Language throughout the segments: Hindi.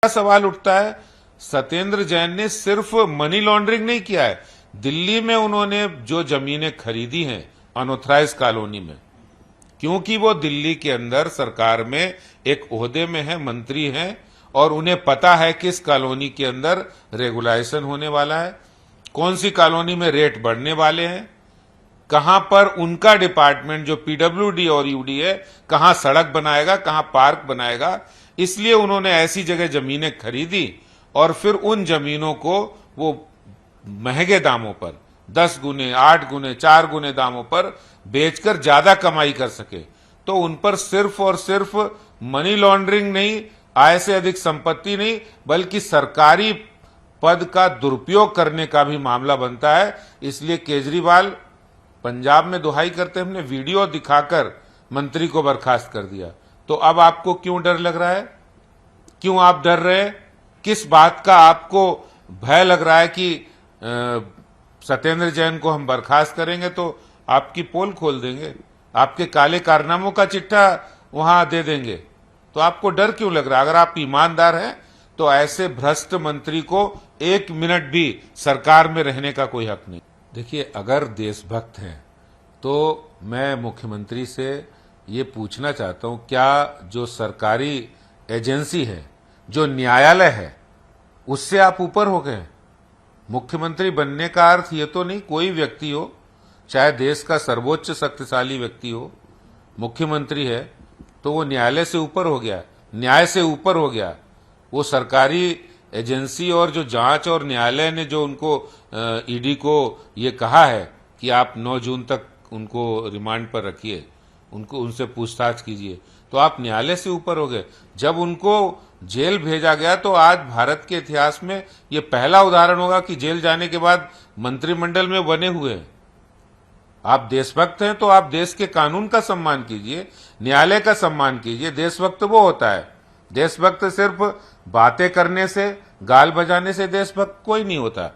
सवाल उठता है, सत्येंद्र जैन ने सिर्फ मनी लॉन्ड्रिंग नहीं किया है, दिल्ली में उन्होंने जो जमीनें खरीदी हैं अनऑथराइज कॉलोनी में, क्योंकि वो दिल्ली के अंदर सरकार में एक ओहदे में है, मंत्री हैं, और उन्हें पता है किस कॉलोनी के अंदर रेगुलाइजेशन होने वाला है, कौन सी कॉलोनी में रेट बढ़ने वाले हैं, कहां पर उनका डिपार्टमेंट जो पीडब्ल्यूडी और यूडी है कहां सड़क बनाएगा, कहां पार्क बनाएगा। इसलिए उन्होंने ऐसी जगह जमीनें खरीदी और फिर उन जमीनों को वो महंगे दामों पर 10 गुने, 8 गुने, 4 गुने दामों पर बेचकर ज्यादा कमाई कर सके। तो उन पर सिर्फ और सिर्फ मनी लॉन्ड्रिंग नहीं, आय से अधिक संपत्ति नहीं, बल्कि सरकारी पद का दुरुपयोग करने का भी मामला बनता है। इसलिए केजरीवाल पंजाब में दुहाई करते हमने वीडियो दिखाकर मंत्री को बर्खास्त कर दिया। तो अब आपको क्यों डर लग रहा है? क्यों आप डर रहे हैं? किस बात का आपको भय लग रहा है कि सत्येंद्र जैन को हम बर्खास्त करेंगे तो आपकी पोल खोल देंगे, आपके काले कारनामों का चिट्ठा वहां दे देंगे? तो आपको डर क्यों लग रहा है? अगर आप ईमानदार हैं तो ऐसे भ्रष्ट मंत्री को 1 मिनट भी सरकार में रहने का कोई हक नहीं। देखिए, अगर देशभक्त हैं तो मैं मुख्यमंत्री से ये पूछना चाहता हूं, क्या जो सरकारी एजेंसी है, जो न्यायालय है, उससे आप ऊपर हो गए? मुख्यमंत्री बनने का अर्थ ये तो नहीं कोई व्यक्ति हो, चाहे देश का सर्वोच्च शक्तिशाली व्यक्ति हो, मुख्यमंत्री है तो वो न्यायालय से ऊपर हो गया, न्याय से ऊपर हो गया। वो सरकारी एजेंसी और जो जांच और न्यायालय ने जो उनको ईडी को ये कहा है कि आप 9 जून तक उनको रिमांड पर रखिए, उनको उनसे पूछताछ कीजिए, तो आप न्यायालय से ऊपर हो गए। जब उनको जेल भेजा गया तो आज भारत के इतिहास में ये पहला उदाहरण होगा कि जेल जाने के बाद मंत्रिमंडल में बने हुए हैं। आप देशभक्त हैं तो आप देश के कानून का सम्मान कीजिए, न्यायालय का सम्मान कीजिए। देशभक्त वो होता है, देशभक्त सिर्फ बातें करने से, गाल बजाने से देशभक्त कोई नहीं होता।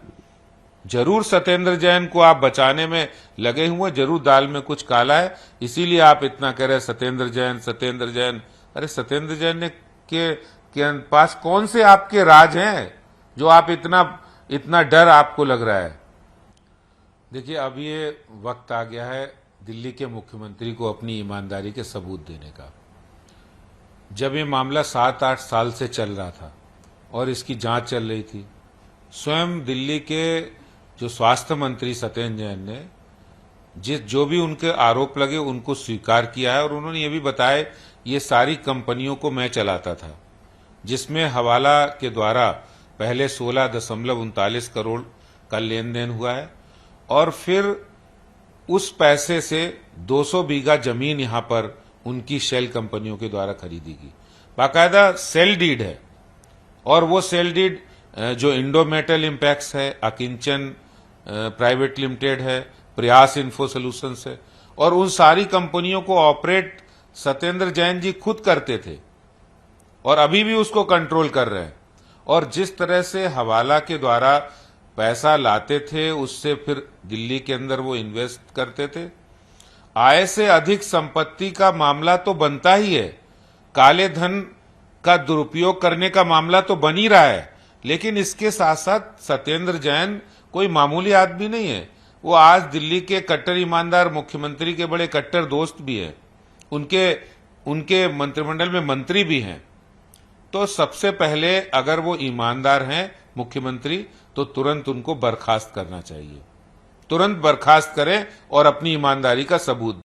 जरूर सत्येंद्र जैन को आप बचाने में लगे हुए, जरूर दाल में कुछ काला है, इसीलिए आप इतना कह रहे हैं सत्येंद्र जैन, सत्येंद्र जैन। अरे सत्येंद्र जैन ने के पास कौन से आपके राज हैं जो आप इतना डर आपको लग रहा है? देखिए, अब ये वक्त आ गया है दिल्ली के मुख्यमंत्री को अपनी ईमानदारी के सबूत देने का। जब ये मामला 7-8 साल से चल रहा था और इसकी जांच चल रही थी, स्वयं दिल्ली के जो स्वास्थ्य मंत्री सत्येंद्र जैन ने जो भी उनके आरोप लगे उनको स्वीकार किया है, और उन्होंने ये भी बताया ये सारी कंपनियों को मैं चलाता था, जिसमें हवाला के द्वारा पहले 16.39 करोड़ का लेन देन हुआ है, और फिर उस पैसे से 200 बीघा जमीन यहां पर उनकी शेल कंपनियों के द्वारा खरीदी गई। बाकायदा सेल डीड है, और वो सेल डीड जो इंडो मेटल इम्पैक्ट्स है, अकिंचन प्राइवेट लिमिटेड है, प्रयास इन्फो सोल्यूशंस है, और उन सारी कंपनियों को ऑपरेट सत्येंद्र जैन जी खुद करते थे और अभी भी उसको कंट्रोल कर रहे हैं। और जिस तरह से हवाला के द्वारा पैसा लाते थे, उससे फिर दिल्ली के अंदर वो इन्वेस्ट करते थे। आय से अधिक संपत्ति का मामला तो बनता ही है, काले धन का दुरुपयोग करने का मामला तो बन ही रहा है, लेकिन इसके साथ साथ सत्येंद्र जैन कोई मामूली आदमी नहीं है। वो आज दिल्ली के कट्टर ईमानदार मुख्यमंत्री के बड़े कट्टर दोस्त भी हैं, उनके मंत्रिमंडल में मंत्री भी हैं। तो सबसे पहले अगर वो ईमानदार हैं मुख्यमंत्री, तो तुरंत उनको बर्खास्त करना चाहिए, तुरंत बर्खास्त करें और अपनी ईमानदारी का सबूत